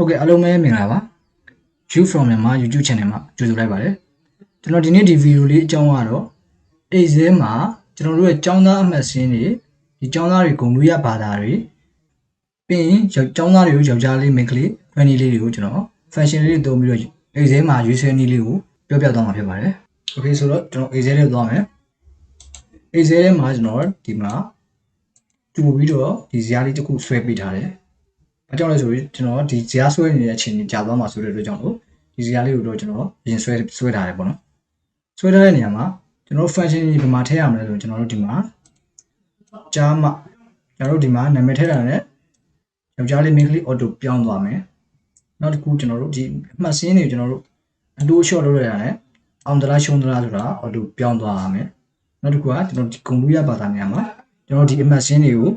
Okay အားလုံးပဲမင်္ဂလာပါ You from Myanmar YouTube channel မှာကြိုဆိုလိုက်ပါတယ်ကျွန်တော်ဒီနေ့ဒီဗီဒီယိုလေးအကြောင်းကတော့အိတ်စဲမှာကျွန်တော်တို့ရဲ့ចောင်းသားအမှတ်စင်းတွေဒီចောင်းသားတွေဂုဏ်ထူးရဘာသာတွေပြီးရင်ចောင်းသားတွေကိုယောက်ျားလေးမိန်းကလေးခွဲနည်းလေးတွေကိုကျွန်တော် fashion လေးတွေသုံးပြီးတော့အိတ်စဲမှာရွေးဆွဲနည်းလေးကိုပြောပြသွားမှာဖြစ်ပါတယ် Okay ဆိုတော့ကျွန်တော်အိတ်စဲလေးသွားမယ်အိတ်စဲထဲမှာကျွန်တော်ဒီမှာတူပြီးတော့ဒီဇာတ်လေးတစ်ခုဆွဲပေးထားတယ်အကြောင်းလဲဆိုရင်ကျွန်တော်ဒီဇာတ်ဆွဲနေတဲ့အချိန်ကြီးကြာသွားမှာဆိုတဲ့အတွက်ကြောင့်လို့ဒီဇာတ်လေးကိုတော့ကျွန်တော်ရင်ဆွဲထားတယ်ပေါ့နော်ဆွဲထားတဲ့နေရာမှာကျွန်တော် function ကြီးဒီမှာထည့်ရမလဲဆိုရင်ကျွန်တော်တို့ဒီမှာကြားမှကျွန်တော်တို့ဒီမှာနာမည်ထည့်တာနဲ့ယောက်ျားလေးမိန်းကလေး auto ပြောင်းသွားမယ်နောက်တစ်ခုကျွန်တော်တို့ဒီအမှတ်စင်းတွေကျွန်တော်တို့အတိုး short လုပ်ရတာနဲ့အောင်သလားရှုံးသလားဆိုတာ auto ပြောင်းသွားရမယ်နောက်တစ်ခုကကျွန်တော်ဒီဂုဏ်ထူးရဘာသာနေရာမှာကျွန်တော်ဒီအမှတ်စင်းတွေကို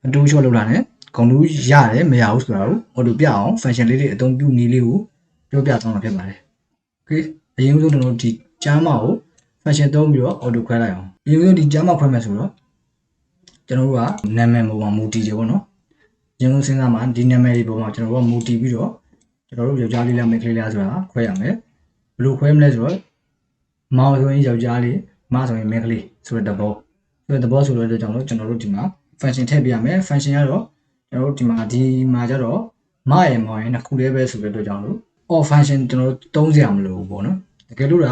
အတိုး short လုပ်တာနဲ့ဂုဏ်ထူးရတယ်မရဘူးဆိုတာကို auto ပြအောင် function လေးတွေအသုံးပြုနည်းလေးကိုပြောပြသွားမှာဖြစ်ပါတယ် Okay အရင်ဆုံးကျွန်တော်ဒီကျမ်းမကို function သုံးပြီးတော့ auto ခွဲလိုက်အောင်အရင်ဆုံးဒီကျမ်းမခွဲမယ်ဆိုတော့ကျွန်တော်တို့ကနာမည်ပေါ်မှာမူတည်တယ်ပေါ့နော်အရင်ဆုံးစဉ်းစားမှာဒီနာမည်တွေပေါ်မှာကျွန်တော်တို့ကမူတည်ပြီးတော့ကျွန်တော်တို့ယောက်ျားလေးလားမိန်းကလေးလားဆိုတာခွဲရမယ်ဘယ်လိုခွဲမလဲဆိုတော့မောင်ဆိုရင်ယောက်ျားလေးမဆိုရင်မိန်းကလေးဆိုတဲ့သဘောဆိုတဲ့အတွက်ကြောင့်ကျွန်တော်တို့ဒီမှာ function ထည့်ပြရမယ် function ကတော့ကျွန်တော်တို့ဒီမှာကျတော့မရယ်မောင်ရယ်နှစ်ခုလေးပဲဆိုတဲ့အတွက်ကြောင့်လို့ all function ကျွန်တော်တို့သုံးစရာမလိုဘူးပေါ့နော်တကယ်လို့ဒ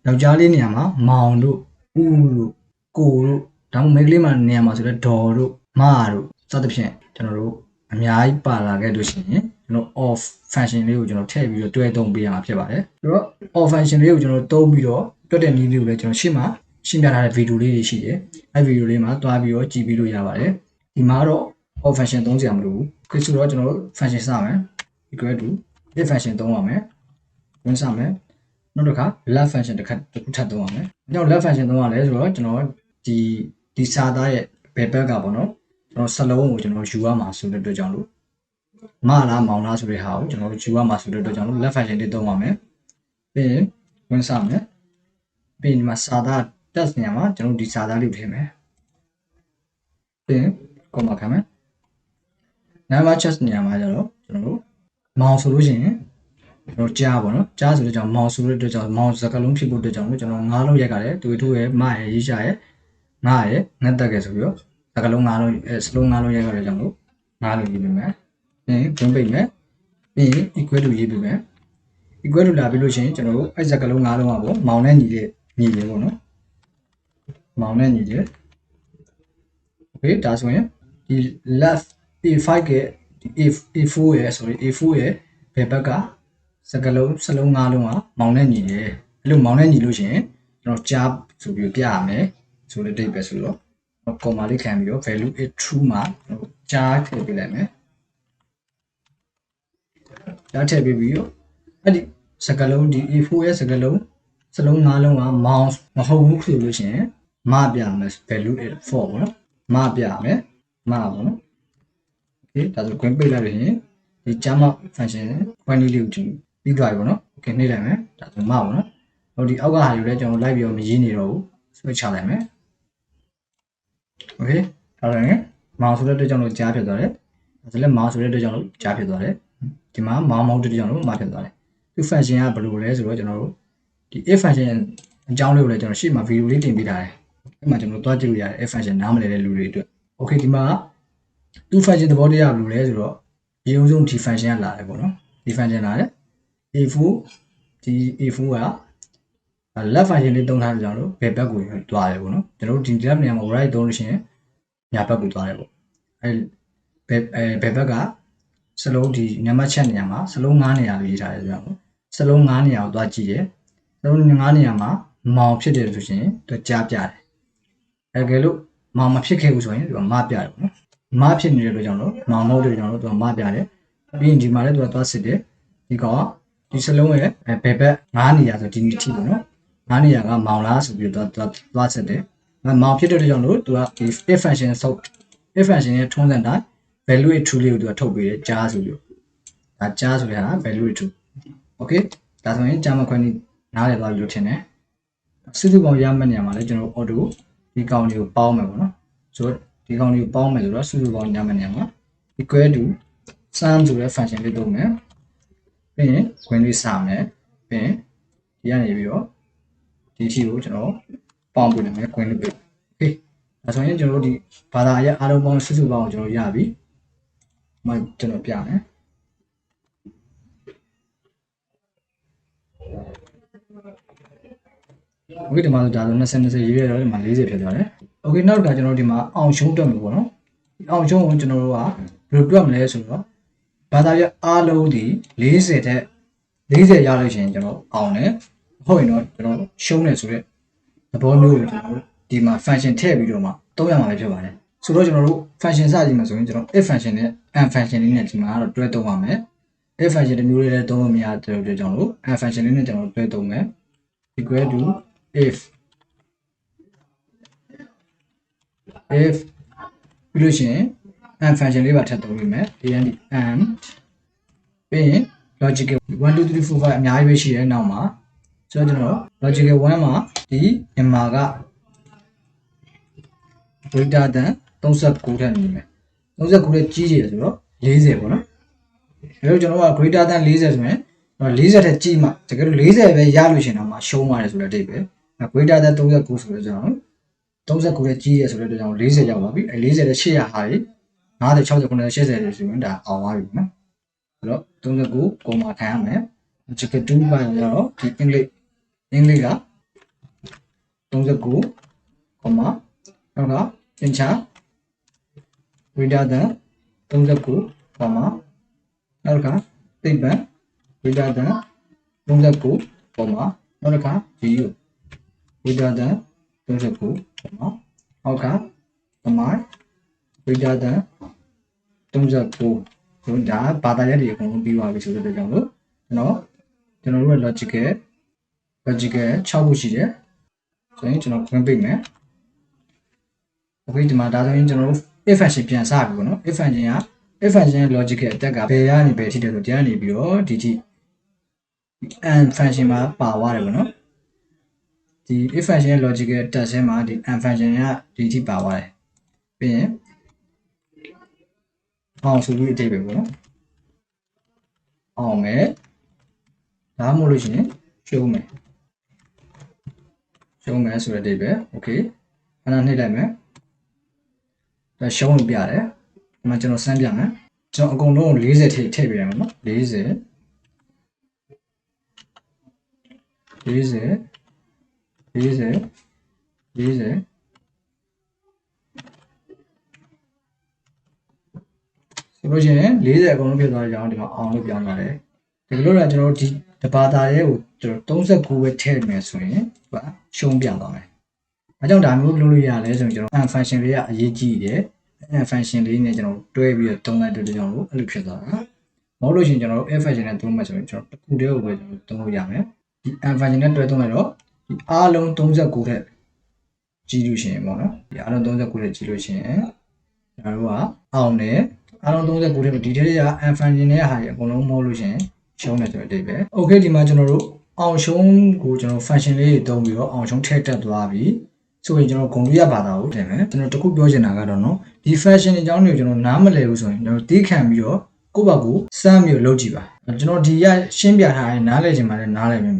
ါယောက်ျားလေးနေရာမှာမောင်တို့ဦးတို့ကိုတို့ဒါမှမဟုတ်မိန်းကလေးမှာနေရာမှာဆိုတော့ဒေါ်တို့မတို့စသဖြင့်ကျွန်တော်တို့အများကြီးပါလာခဲ့လို့ရှိရင်ကျွန်တော် off function လေးကိုကျွန်တော်ထည့်ပြီးတော့တွဲသုံးပေးရမှာဖြစ်ပါတယ်ဆိုတော့ off function လေးကိုကျွန်တော်သုံးပြီးတော့တွက်တဲ့နည်းလေးကိုလည်းကျွန်တော်ရှင်းပြထားတဲ့ဗီဒီယိုလေးတွေရှိတယ်အဲ့ဗီဒီယိုလေးမှာတွားပြီးတော့ကြည့်ပြီးလို့ရပါတယ်ဒီမှာတော့ off function သုံးစရာမလိုဘူးခေတ်ဆိုတော့ကျွန်တော်တို့ function စမယ် equal to if function သုံးရမယ်ဝင်စမယ်နောက်တစ်ခါ left function တစ်ခုထပ်သုံးရမယ်။ကျွန်တော် left function သုံးရလဲဆိုတော့ကျွန်တော်ဒီစာသားရဲ့ဘယ်ဘက်ကပေါ့နော်ကျွန်တော်စလုံးကိုကျွန်တော်ယူရမှာဆိုတဲ့အတွက်ကြောင့်လို့မလားမောင်လားဆိုတဲ့ဟာကိုကျွန်တော်ယူရမှာဆိုတဲ့အတွက်ကြောင့်လို့ left function လေးသုံးရမယ်။ပြီးရင်ဝင်စမယ်။ပြီးရင်ဒီမှာစာသား test နေရာမှာကျွန်တော်ဒီစာသားလေးထည့်မယ်။ပြီးရင် comma ခံမယ်။ number check နေရာမှာကျတော့ကျွန်တော်တို့မောင်ဆိုလို့ရှိရင်ကျွန်တော်ကြားပေါ့နော်ကြားဆိုတဲ့ကြောင့်မောင်ဆိုတဲ့အတွက်ကြောင့်မောင်စကားလုံးဖြစ်ဖို့အတွက်ကြောင့်ကျွန်တော်ငါးလုံးရိုက်ကြတယ်တူတူရဲ့မရဲ့ရေးချရဲ့ငါရဲ့ငတ်တက်ခဲ့ဆိုပြီးတော့စကားလုံးငါးလုံးစလုံးငါးလုံးရိုက်ကြတဲ့ကြောင့်လို့ငါးလုံးရေးပေးမယ်ပြီးရင် print ပိတ်မယ်ပြီးရင် equal to ရေးပေးမယ် equal to လာပြီးလို့ရှိရင်ကျွန်တော်တို့အဲ့စကားလုံးငါးလုံးอ่ะပေါ့မောင်နဲ့ညီတယ်ပေါ့နော်မောင်နဲ့ညီတယ် okay ဒါဆိုရင်ဒီ left a5 ရဲ့a4 ရဲ့ sorry a4 ရဲ့ဘယ်ဘက်ကစကလုံးငါးလုံးကမောင်နဲ့ညီတယ်အဲ့လိုမောင်နဲ့ညီလို့ရှိရင်ကျွန်တော်ကြားဆိုပြီးပြရမယ်ဆိုတဲ့ date ပဲဆိုတော့ comma လေးခံပြီးတော့ value is true မှာကြားထည့်ပေးလိုက်မယ်ကြားထည့်ပေးပြီးတော့အဲ့ဒီစကလုံးဒီ A4 ရဲ့စကလုံးငါးလုံးကမောင်မဟုတ်ဘူးဆိုလို့ရှိရင်မပြမယ် value is false ပေါ့နော်မပြမယ်မပေါ့နော် okay ဒါဆို green ပိတ်လိုက်လို့ရှိရင်ဒီကြားမ function ခွဲနည်းလေးကိုကြည့်ပြီးသွားပြီပေါ့နော်โอเคနှိပ်လိုက်မယ်ဒါဆိုမပေါ့နော်ဟိုဒီအောက်ကဟာယူလဲကျွန်တော်လိုက်ပြီးတော့မရေးနေတော့ဘူး switch ချလိုက်မယ်โอเคဒါဆိုရင်မောင်ဆိုတဲ့အတွက်ကြောင့်လို့ကြားဖြစ်သွားတယ်ဒါဆိုလဲမောင်ဆိုတဲ့အတွက်ကြောင့်လို့ကြားဖြစ်သွားတယ်ဒီမှာမောင်မဟုတ်တဲ့အတွက်ကြောင့်လို့မဖြစ်သွားတယ်သူ function ကဘယ်လိုလဲဆိုတော့ကျွန်တော်တို့ဒီ if function အကြောင်းလေးကိုလည်းကျွန်တော်ရှေ့မှာဗီဒီယိုလေးတင်ပေးထားတယ်အဲ့မှာကျွန်တော်သွားကြည့်လို့ရတယ် if function နားမလည်တဲ့လူတွေအတွက်โอเคဒီမှာသူ function သဘောတရားဘယ်လိုလဲဆိုတော့အရင်ဆုံးဒီ function ကလာတယ်ပေါ့နော်ဒီ function လာတယ် A4 ဒီ A4 က left function လေးသုံးထားကြလို့ဘယ်ဘက်ကိုသွားတယ်ပေါ့နော်ကျွန်တော်တို့ဒီ left နေရာမှာ right သုံးလို့ရှိရင်ညာဘက်ကိုသွားတယ်ပေါ့အဲဘယ်ဘက်ကစလုံးဒီနံပါတ်ချက်နေရာမှာစလုံး9နေရာလို့ရေးထားတယ်ဆိုတော့စလုံး9နေရာကိုသွားကြည့်တယ်စလုံး9နေရာမှာမောင်ဖြစ်တယ်ဆိုရှင်သူကြားပြတယ်အဲကဲလို့မောင်မဖြစ်ခဲ့ဘူးဆိုရင်သူကမပြတယ်ပေါ့နော်မဖြစ်နေတဲ့အတွက်ကြောင့်လို့မောင်မဟုတ်တဲ့ကြောင့်လို့သူကမပြတယ်ပြီးရင်ဒီမှာလည်းသူကသွားစစ်တယ်ဒီကောင်ဒီစလုံးရဲ့ဘယ်ဘက်9နေရာဆိုဒီနေ့ထိပေါ့နော်9နေရာကမောင်လားဆိုပြီးတော့သွားစစ်တယ်မောင်ဖြစ်တဲ့ကြောင့်လို့သူကဒီ if function ဆုပ် if function ရဲ့ထုံးစံတိုင်း value is true လေးကိုသူကထုတ်ပေးတယ်ကြားဆိုပြီးဒါကြားဆိုတဲ့ဟာ value is true okay ဒါဆိုရင်ကြားမခွဲနေနားလည်သွားပြီလို့ထင်တယ်စုစုပေါင်းရမှတ်နေရာမှာလည်းကျွန်တော် auto ဒီကောင်တွေကိုပေါင်းမယ်ပေါ့နော်ဆိုတော့ဒီကောင်တွေကိုပေါင်းမယ်ဆိုတော့စုစုပေါင်းရမှတ်နေရာမှာ equal to sum ဆိုတဲ့ function လေးသုံးမယ် ပြီးရင် green လေးစမယ်ပြီးရင်ဒီကနေပြီးတော့ဒီထီကိုကျွန်တော်ပေါင်းပြနေမယ် green လေးပြโอเคဒါဆိုရင်ကျွန်တော်တို့ဒီဘာသာရဲ့အားလုံးပေါင်းစုစုပေါင်းကိုကျွန်တော်ရပြီမှကျွန်တော်ပြမယ်โอเคဒီမှာဒါဆို20ရေးရတော့ဒီမှာ40ဖြစ်သွားတယ်โอเคနောက်ကကျွန်တော်ဒီမှာအောင်ရှုံးတက်မယ်ပေါ့နော်ဒီအောင်ရှုံးကိုကျွန်တော်တို့ကဘယ်လိုတွက်မလဲဆိုတော့ဘာသာရဲ့အားလုံးဒီ40တဲ့40ရလို့ရှိရင်ကျွန်တော်အောင်တယ်ဟုတ်ရင်တော့ကျွန်တော်ရှုံးတယ်ဆိုတော့သဘောမျိုးကိုကျွန်တော်တို့ဒီမှာ function ထည့်ပြီးတော့မှသုံးရမှာပဲဖြစ်ပါတယ်ဆိုတော့ကျွန်တော်တို့ function စကြည့်မှာဆိုရင်ကျွန်တော် if function နဲ့ and function လေးနဲ့ဒီမှာတော့တွဲသုံးပါမယ် if function တစ်မျိုးလေးလည်းသုံးလို့မရတဲ့အတွက်ကြောင့်လို့ and function လေးနဲ့ကျွန်တော်တွဲသုံးမယ် equal to if ပြီးလို့ရှိရင် and function လေးပါထပ်သုံးပြီးမယ် and ပြီးရင် logical 1 2 3 4 5အများကြီးပဲရှိတယ်နောက်မှာဆိုတော့ကျွန်တော် logical 1မှာဒီမြန်မာက greater than 39ထက်နေမယ်39ထက်ကြီးတယ်ဆိုတော့40ပေါ့နော်အဲတော့ကျွန်တော်က greater than 40ဆိုရင်40ထက်ကြီးမှတကယ်လို့40ပဲရလို့ရှင်တော့မှရှုံးသွားတယ်ဆိုတဲ့အတိတ်ပဲ greater than 39ဆိုတော့ကျွန်တော်39ထက်ကြီးတယ်ဆိုတဲ့အတွက်ကြောင့်40ရောက်ပါပြီအဲ40တဲ့800ဟာကြီး50 60 90 80တယ်ဆိုရင်ဒါအောင်သွားပြီနော်ဆိုတော့39ပုံမှာခံရမယ် logical 2ပိုင်းကျတော့ဒီ English က39 နောက်ကသင်္ချာ greater than 39 နောက်ကသိပ္ပံ greater than 39 နောက်တစ်ခါ GU greater than 39 အောက်ကသမိုင်း greater than 39ဆိုဒါဘာသာရပ်တွေအကုန်လုံးပြီးသွားပြီဆိုတဲ့အတွက်ကြောင့်လို့ကျွန်တော်တို့ရဲ့ logical 6ခုရှိတယ်ဆိုရင်ကျွန်တော်ခွင့်ပေးမယ်โอเคဒီမှာဒါဆိုရင်ကျွန်တော်တို့ if function ပြန်စပြီပေါ့နော် if function ရဲ့ logical အတက်ကဘယ်ကနေဘယ်ထိတယ်ဆိုဒီကနေပြီးတော့ဒီထိ and function မှာပါသွားတယ်ပေါ့နော်ဒီ if function ရဲ့ logical တက်ဆင်းမှာဒီ and function ကဒီထိပါသွားတယ်ပြီးရင်အောင်ဆိုပြီးအတိတ်ပဲပေါ့နော်အောင်မယ်ဒါမှမဟုတ်လို့ရှိရင်ရှုံးမယ်ဆိုတဲ့အတိတ်ပဲโอเคအဲ့ဒါနှိပ်လိုက်မယ်ဒါရှုံးလို့ပြတယ်ဒီမှာကျွန်တော်စမ်းပြမယ်ကျွန်တော်အကုန်လုံး40ထည့်ပေးရမယ်နော်40ဆိုလို့ရှိရင်40အကုန်လုံးပြသွားကြအောင်ဒီမှာအောင်လို့ပြောင်းသွားတယ်ဒီလိုတော့ကျွန်တော်တို့ဒီတဘာသာရဲ့ကိုကျွန်တော်39ပဲထည့်မယ်ဆိုရင်ဟာရှုံးပြသွားမယ်။အဲကြောင့်ဒါမျိုးလုပ်လို့ရလဲဆိုရင်ကျွန်တော် and function လေးကအရေးကြီးတယ်။ and function လေးနဲ့ကျွန်တော်တွဲပြီးတော့သုံးလိုက်တဲ့ကြောင့်လို့အဲ့လိုဖြစ်သွားတာ။မဟုတ်လို့ရှိရင်ကျွန်တော်တို့ f function နဲ့သုံးမှဆိုရင်ကျွန်တော်တစ်ခုတည်းကိုပဲကျွန်တော်သုံးလို့ရမယ်။ဒီ and function နဲ့တွဲသုံးလိုက်တော့ဒီအားလုံး39ထက်ကြီးလို့ရှိရင်ပေါ့နော်။ဒီအားလုံး39ထက်ကြီးလို့ရှိရင်ကျွန်တော်တို့ကအောင်တယ်အားလုံး39ထက်ဒီထဲက and function နဲ့ဟာအကုန်လုံးမဟုတ်လို့ရှိရင်ရှုံးတယ်ဆိုတဲ့အတိတ်ပဲ။ Okay ဒီမှာကျွန်တော်တို့အောင်ရှုံးကိုကျွန်တော် function လေးတွေသုံးပြီးတော့အောင်ရှုံးထည့်တက်သွားပြီဆိုရင်ကျွန်တော်ဂုဏ်ရဘာသာကိုတင်မယ်ကျွန်တော်တခုပြောချင်တာကတော့နော်ဒီ fashion အကြောင်းတွေကိုကျွန်တော်နားမလည်ဘူးဆိုရင်ကျွန်တော်တီးခံပြီးတော့ကိုယ့်ဘက်ကိုစမ်းပြီးလုပ်ကြည့်ပါကျွန်တော်ဒီရရှင်းပြထားရင်နားလည်ချင်ပါတယ်နားလည်လိမ့်မ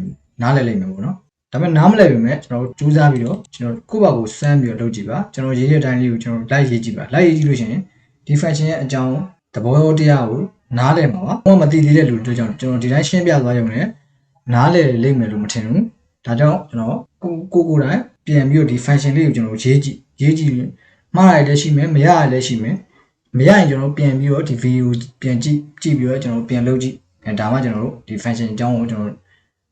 ယ်ပေါ့နော်ဒါပေမဲ့နားမလည်ပေမဲ့ကျွန်တော်ကြိုးစားပြီးတော့ကျွန်တော်ကိုယ့်ဘက်ကိုစမ်းပြီးတော့လုပ်ကြည့်ပါကျွန်တော်ရေးတဲ့အတိုင်းလေးကိုကျွန်တော်လိုက်ရေးကြည့်ပါလိုက်ရေးကြည့်လို့ရှိရင်ဒီ fashion ရဲ့အကြောင်းသဘောတရားကိုနားလည်မှာပါဘာမှမသိသေးတဲ့လူတို့ကြောင့်ကျွန်တော်ဒီတိုင်းရှင်းပြသွားရုံနဲ့နားလည်လိမ့်မယ်လို့မထင်ဘူးဒါကြောင့်ကျွန်တော်ကိုယ်တိုင်ပြန်ပြီးတော့ဒီ function လေးကိုကျွန်တော်ရေးကြည့်မှားရလည်းရှိမယ်မရရလည်းရှိမယ်မရရင်ကျွန်တော်ပြန်ပြီးတော့ဒီ video ပြန်ကြည့်ပြီးတော့ကျွန်တော်ပြန်လုပ်ကြည့်ဒါမှကျွန်တော်တို့ဒီ function အကြောင်းကိုကျွန်တော်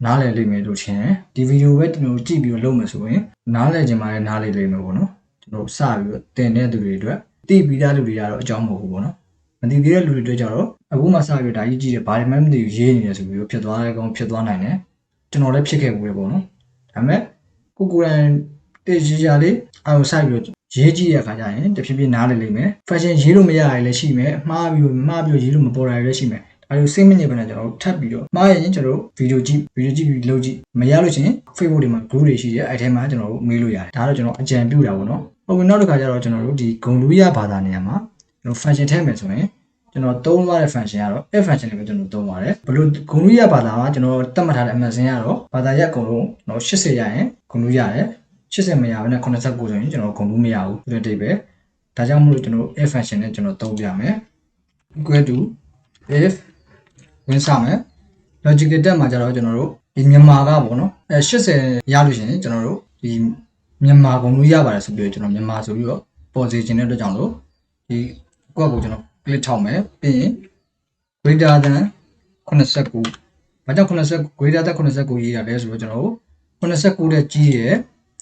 နားလည်လိမ့်မယ်လို့ထင်တယ်ဒီ video ပဲကျွန်တော်ကြည့်ပြီးတော့လုပ်မယ်ဆိုရင်နားလည်ချင်မှလည်းနားလည်လိမ့်မယ်ပေါ့နော်ကျွန်တော်စပြီးတော့သင်တဲ့သူတွေအတွက်သိပြီးသားလူတွေကတော့အကြောင်းမဟုတ်ဘူးပေါ့နော်မသိသေးတဲ့လူတွေအတွက်ကြတော့အခုမှစပြီးဒါကြီးကြည့်တယ်ဘာမှမသိဘူးရေးနေတယ်ဆိုပြီးတော့ဖြစ်သွားနိုင်တယ်ကျွန်တော်လည်းဖြစ်ခဲ့ဘူးလေပေါ့နော်ဒါပေမဲ့ကိုယ်တိုင်တေးကြီးကြလေးအောင်စိုက်ပြီးတော့ရေးကြည့်ရခါကျရင်တဖြည်းဖြည်းနားလည်လိမ့်မယ် fashion ရေးလို့မရရလည်းရှိမယ်မှားပြီးရေးလို့မပေါ်တာလည်းရှိမယ်ဒါလိုစိတ်မညစ်ဘဲနဲ့ကျွန်တော်ထပ်ပြီးတော့မှားရင်ကျွန်တော်တို့ဗီဒီယိုကြည့်ပြီးလုပ်ကြည့်မရလို့ရှိရင် Facebook တွေမှာ group တွေရှိတယ်အဲ့ထဲမှာကျွန်တော်တို့မေးလို့ရတယ်ဒါတော့ကျွန်တော်အကြံပြုတာပေါ့နော်ဟုတ်ပြီနောက်တစ်ခါကျတော့ကျွန်တော်တို့ဒီဂုံလူရဘာသာနေရာမှာကျွန်တော် fashion ထည့်မယ်ဆိုရင် ကျွန်တော်သုံးသွားတဲ့ function ကတော့ f function လေးပဲကျွန်တော်သုံးပါတယ်ဘလို့ဂုဏ်ရဘာသာမှာကျွန်တော်တတ်မှတ်ထားတဲ့ MSN ကတော့ဘာသာရပ်အကုန်လုံးကျွန်တော်80ရရင်ဂုဏ်ရတယ်80မရဘဲနဲ့89ဆိုရင်ကျွန်တော်ဂုဏ်မရဘူးဒီတိတ်ပဲဒါကြောင့်မို့လို့ကျွန်တော် f function နဲ့ကျွန်တော်သုံးပြမယ် equal to if ဝင်စမယ် logical test မှာကျတော့ကျွန်တော်တို့ဒီမြန်မာကပေါ့နော်80ရလို့ရှိရင်ကျွန်တော်တို့ဒီမြန်မာဂုဏ်ရပါတယ်ဆိုပြီးတော့ကျွန်တော်မြန်မာဆိုပြီးတော့ပေါ်စေခြင်းတဲ့အတွက်ကြောင့်လို့ဒီကွက်ကိုကျွန်တော် click ထောက်မယ်ပြီးရင် greater than 89ဘာကြောင့်89 greater than 89ရေးတာလဲဆိုတော့ကျွန်တော်တို့89တဲ့ကြီးရယ်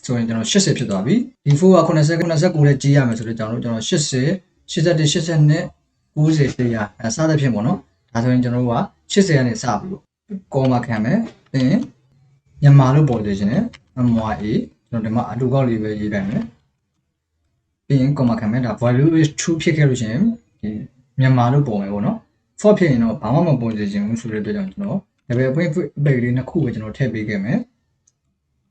ဆိုရင်ကျွန်တော်80ဖြစ်သွားပြီဒီ4က89တဲ့ကြီးရမယ်ဆိုတော့ကျွန်တော်80 81 82 90 100စသဖြင့်ပေါ့နော်ဒါဆိုရင်ကျွန်တော်တို့က80ကနေစပြီးတော့ကောမခံမယ်ပြီးရင်မြန်မာလို့ပေါ်စေခြင်းနဲ့ MYA ကျွန်တော်ဒီမှာအတူကောက်လေးပဲရေးလိုက်မယ်ပြီးရင်ကောမခံမယ်ဒါ value is true ဖြစ်ခဲ့လို့ရှိရင်ဒီမြန်မာလို့ပေါ်မယ်ပေါ့နော် for ဖြစ်ရင်တော့ဘာမှမပေါ်စေခြင်းဘူးဆိုတဲ့အတွက်ကြောင့်ကျွန်တော် level point ပိတ်လေးနှစ်ခုပဲကျွန်တော်ထည့်ပေးခဲ့မယ်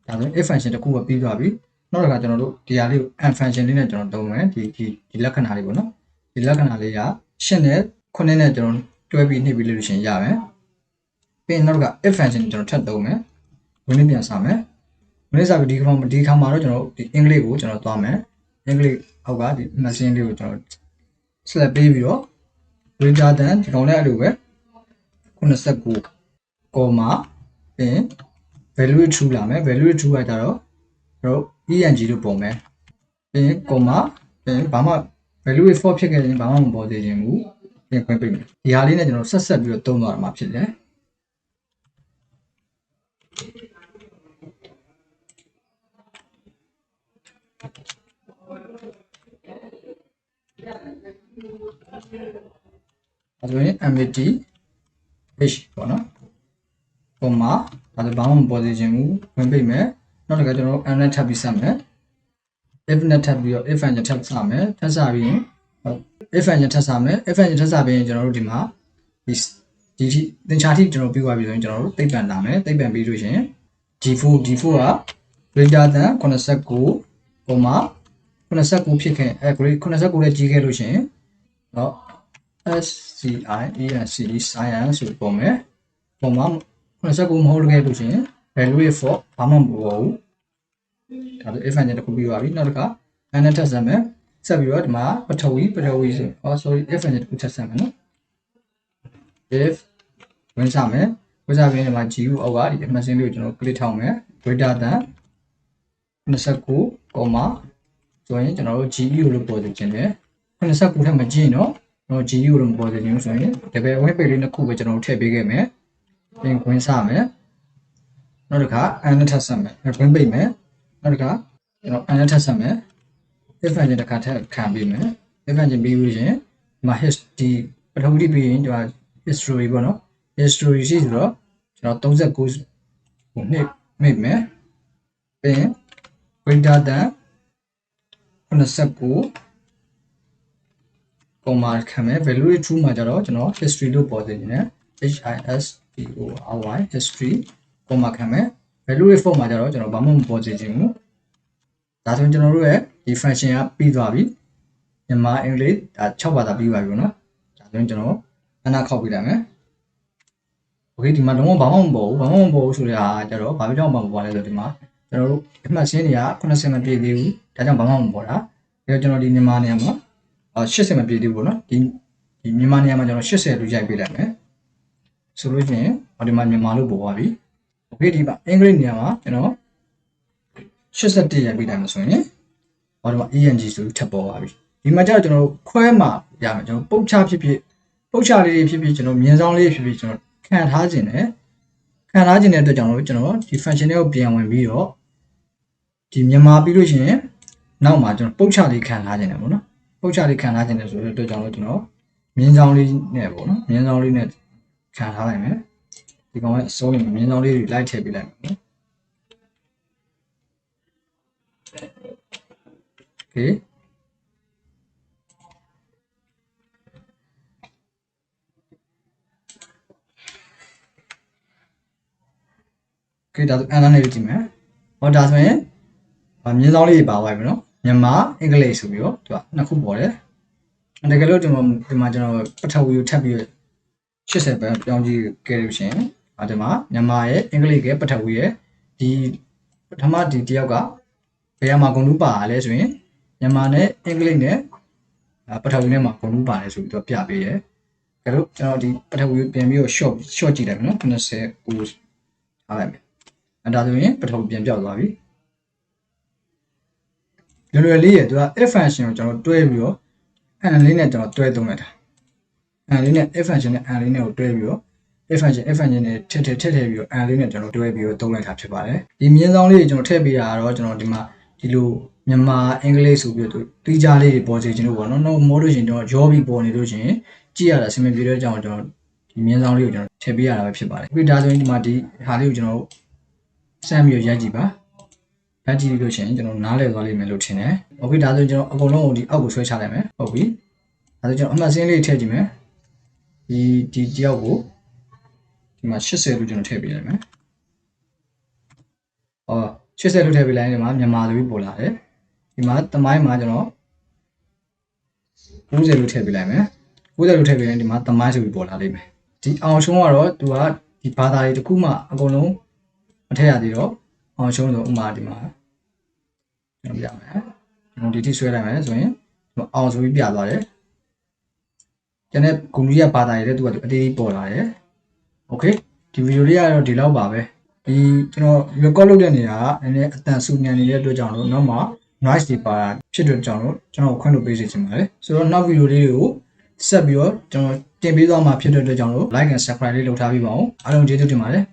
ဒါဆိုရင် if function တစ်ခုပဲပြီးသွားပြီနောက်တစ်ခါကျွန်တော်တို့ဒီဟာလေးကို and function လေးနဲ့ကျွန်တော်သုံးမယ်ဒီလက္ခဏာလေးပေါ့နော်ဒီလက္ခဏာလေးက8နဲ့9နဲ့ကျွန်တော်တွဲပြီးနှိပ်ပြီးလို့ရှိရင်ရမယ်ပြီးရင်နောက်က if function ကျွန်တော်ထပ်သုံးမယ်ဝင်နေပြန်စမယ်ဝင်နေစပြီးဒီခါမှာတော့ကျွန်တော်ဒီအင်္ဂလိပ်ကိုကျွန်တော်သွားမယ်အင်္ဂလိပ်အောက်ကဒီ machine လေးကိုကျွန်တော် select ပေးပြီးတော့ greater than ဒီကောင်နဲ့အဲ့လိုပဲ89 comma ပြီး value true လာမယ် value true ကကြတော့ကျွန်တော် ENG လို့ပုံမယ်ပြီးရင် comma ပြီးရင်ဘာမှ value 4ဖြစ်ခဲ့ရင်ဘာမှမပေါ်သေးခြင်းဘူးပြင်ခွင့်ပေးမယ်ဒီဟာလေးနဲ့ကျွန်တော်ဆက်ပြီးတော့သုံးသွားမှာဖြစ်တယ်အဲ့ဒါရင် MAT H ပေါ့နော်ပုံမှာဒါဆိုဘာမှမပေါ်သေးခြင်းဘူးဝင်ပိတ်မယ်နောက်တစ်ခါကျွန်တော် M နဲ့ထပ်ပြီးဆက်မယ် if နဲ့ထပ်ပြီးတော့ if function ထပ်စမယ်ထပ်စပြီးရင် if function ထပ်စမယ် if function ထပ်စပြီးရင်ကျွန်တော်တို့ဒီမှာဒီသင်္ချာထိကျွန်တော်ပြီးသွားပြီဆိုရင်ကျွန်တော်တို့သိပ္ပံလာမယ်သိပ္ပံပြီးလို့ရှိရင် D4 က greater than 89 89ဖြစ်ခဲ့89နဲ့ကြီးခဲ့လို့ရှိရင်เนาะ SCIENC science ဆိုပုံမယ်ပုံမှာ89မဟုတ်လို့ခဲ့လို့ရှိရင် value for ဘာမှမပေါ်ဘူးဒါဆို if function တစ်ခုပြီးသွားပြီနောက်တစ်ခါ and နဲ့ထပ်ဆက်မယ်ဆက်ပြီးတော့ဒီမှာပထဝီဆိုsorry if function တစ်ခုထပ်ဆက်မယ်နော် if ဝင်စမယ်ဝင်စပြီးရင်ဒီမှာ GU အောက်ကဒီ machine လေးကိုကျွန်တော် click ထောက်မယ် greater than 89 ဆိုရင်ကျွန်တော်တို့ GU လို့ပေါ်စေချင်တယ်89ထက်မကြည့်နော်ကျွန်တော် GU လို့မပေါ်စေချင်ဘူးဆိုရင် level 1 page လေးနှစ်ခုပဲကျွန်တော်တို့ထည့်ပေးခဲ့မယ်ပြင်ဝင်စမယ်နောက်တစ်ခါ and နဲ့ထပ်ဆက်မယ်ဝင်ပိတ်မယ်နောက်တစ်ခါကျွန်တော် and နဲ့ထပ်ဆက်မယ် if function တစ်ခါထပ်ခံပေးမယ် if function ပြီးလို့ရှိရင်ဒီမှာ history ပထဝီပြီးရင်ဒီမှာ history ပေါ့နော် history ရှိဆိုတော့ကျွန်တော်39ကိုနှစ်မိတ်မယ်ပြီးရင် greater than 89 comma ခံမယ် value true မှာကြတော့ကျွန်တော် history လို့ပေါ်နေတယ် history history comma ခံမယ် value 4မှာကြတော့ကျွန်တော်ဘာမှမပေါ်စေချင်ဘူးဒါဆိုရင်ကျွန်တော်တို့ရဲ့ဒီ function ကပြီးသွားပြီမြန်မာအင်္ဂလိပ်ဒါ6ဘာသာပြီးပါပြီပေါ့နော်ဒါဆိုရင်ကျွန်တော်အနာခောက်ပြလိုက်မယ် okay ဒီမှာလုံးဝဘာမှမပေါ်ဘူးဆိုတဲ့ဟာကြတော့ဘာကြောင့်မှမပေါ်လဲဆိုတော့ဒီမှာကျွန်တော်တို့အမှတ်ရှင်းတွေက90မပြည့်သေးဘူးဒါကြောင့်ဘာမှမပေါ်တာဒါကြောင့်ကျွန်တော်ဒီမြန်မာနေရာမှာ80မပြည့်သေးဘူးပေါ့နော်ဒီမြန်မာနေရာမှာကျွန်တော်80လို့ရိုက်ပေးလိုက်မယ်ဆိုလို့ရှိရင်ဒီမှာမြန်မာလို့ပေါ်သွားပြီ okay ဒီမှာအင်္ဂလိပ်နေရာမှာကျွန်တော်81ရိုက်ပေးလိုက်မယ်ဆိုရင်ဒီမှာ ENG ဆိုထပ်ပေါ်သွားပြီဒီမှာကျတော့ကျွန်တော်ခွဲမှာရမယ်ကျွန်တော်ပုတ်ချဖြစ်ဖြစ်ပုတ်ချလေးဖြစ်ဖြစ်ကျွန်တော်မြင်းဆောင်လေးဖြစ်ဖြစ်ကျွန်တော်ခံထားခြင်းတဲ့အတွက်ကြောင့်ကျွန်တော်ဒီ function တွေကိုပြန်ဝင်ပြီးတော့ဒီမြန်မာပြီးလို့ရှိရင်နောက်မှာကျွန်တော်ပုတ်ချလေးခံထားခြင်းတယ်ပေါ့နော်ပုတ်ချလေးခံထားခြင်းတယ်ဆိုတဲ့အတွက်ကြောင့်ကျွန်တော်မြင်းဆောင်လေးနဲ့ပေါ့နော်မြင်းဆောင်လေးနဲ့ခံထားလိုက်မယ်ဒီကောင်ကအစိုးရမြင်းဆောင်လေးတွေလိုက်ထည့်ပေးလိုက်မယ်နော် okay ဒါဆိုအန်နာနေကြည့်မယ်ဟောဒါဆိုရင်မြင်းဆောင်လေးပါသွားပြီနော်မြန်မာအင်္ဂလိပ်ဆိုပြီးတော့သူကနှစ်ခုပေါ်တယ် တကယ်လို့ဒီမှာကျွန်တော်ပထဝီကိုထပ်ပြီး80ပဲပြောင်းကြည့်ခဲ့လို့ရှင်ဒီမှာမြန်မာရဲ့အင်္ဂလိပ်ရဲ့ပထဝီရဲ့ဒီပထမဒီတယောက်ကဘယ်မှာဂုဏ်ထူးပါလဲဆိုရင်မြန်မာနဲ့အင်္ဂလိပ်နဲ့ပထဝီနဲ့မှာဂုဏ်ထူးပါတယ်ဆိုပြီးတော့ပြပေးတယ်။ဒါလို့ကျွန်တော်ဒီပထဝီကိုပြန်ပြီးတော့ short ကြည့်လိုက်မယ်နော်29ထားလိုက်မယ်။ဒါဆိုရင်ပထဝီပြန်ပြောက်သွားပြီ။လွယ်လေးရသူက if function ကိုကျွန်တော်တွဲပြီးတော့ and လေးနဲ့ကျွန်တော်တွဲသုံးလိုက်တာ။ and လေးနဲ့ if function နဲ့ and လေးနဲ့ကိုတွဲပြီးတော့ if function နဲ့ထည့်ပြီးတော့ and လေးနဲ့ကျွန်တော်တွဲပြီးတော့သုံးလိုက်တာဖြစ်ပါတယ်။ဒီမြင်းဆောင်လေးကိုကျွန်တော်ထည့်ပေးတာကတော့ကျွန်တော်ဒီမှာဒီလိုမြန်မာအင်္ဂလိပ်ဆိုပြီးတော့တီးခြားလေးတွေပေါ်စေခြင်းလို့ပေါ့နော်။မို့လို့ရှင်ကျွန်တော်ရောပြီးပေါ်နေလို့ရှင်ကြည့်ရတာအဆင်မပြေတဲ့ကြောင့်ကျွန်တော်ဒီမြင်းဆောင်လေးကိုကျွန်တော်ထည့်ပေးရတာပဲဖြစ်ပါတယ်။ပြီးဒါဆိုရင်ဒီမှာဒီဟာလေးကိုကျွန်တော်စမ်းပြီးရိုက်ကြည့်ပါ။ရိုက်ကြည့်လို့ရှင်ကျွန်တော်နားလည်သွားလိမ့်မယ်လို့ထင်တယ်။ Okay ဒါဆိုကျွန်တော်အကုန်လုံးကိုဒီအောက်ကိုဆွဲချလိုက်မယ်။ဟုတ်ပြီ။ဒါဆိုကျွန်တော်အမှတ်စင်းလေးထည့်ကြည့်မယ်။ဒီတယောက်ကိုဒီမှာ80လို့ကျွန်တော်ထည့်ပေးလိုက်မယ်။80လို့ထည့်ပေးလိုက်ရင်ဒီမှာမြန်မာဆိုပြီးပေါ်လာတယ်။ဒီမှာသမိုင်းမှာကျွန်တော်90လို့ထည့်ပေးလိုက်မယ်။90လို့ထည့်ပေးရင်ဒီမှာသမိုင်းဆိုပြီးပေါ်လာလိမ့်မယ်။ဒီအောင်ရှုံးကတော့သူကဒီဘာသာတွေတခုမှအကုန်လုံးမထည့်ရသေးတော့အောင်ရှုံးဆိုဥမာဒီမှာကျွန်တော်ပြမယ်။ကျွန်တော်ဒီထိဆွဲလိုက်မယ်ဆိုရင်အောင်ဆိုပြီးပြသွားတယ်။ကျန်တဲ့ဂုဏ်ကြီးကဘာသာတွေလည်းသူကအတေးပေါ်လာတယ်။ Okay ဒီဗီဒီယိုလေးကတော့ဒီလောက်ပါပဲ။ဒီကျွန်တော် record လုပ်တဲ့နေရာကနည်းနည်းအတန်ဆူမြန်နေတဲ့အတွက်ကြောင့်လို့နောက်မှ noise တွေပါဖြစ်တဲ့ကြောင့်လို့ကျွန်တော်ခွင့်လုပ်ပေးစီချင်ပါတယ်။ဆိုတော့နောက်ဗီဒီယိုလေးတွေကိုဆက်ပြီးတော့ကျွန်တော်တင်ပေးသွားမှာဖြစ်တဲ့အတွက်ကြောင့်လို့ like and subscribe လေးလုပ်ထားပေးပါဦး။အားလုံးကျေးဇူးတင်ပါတယ်။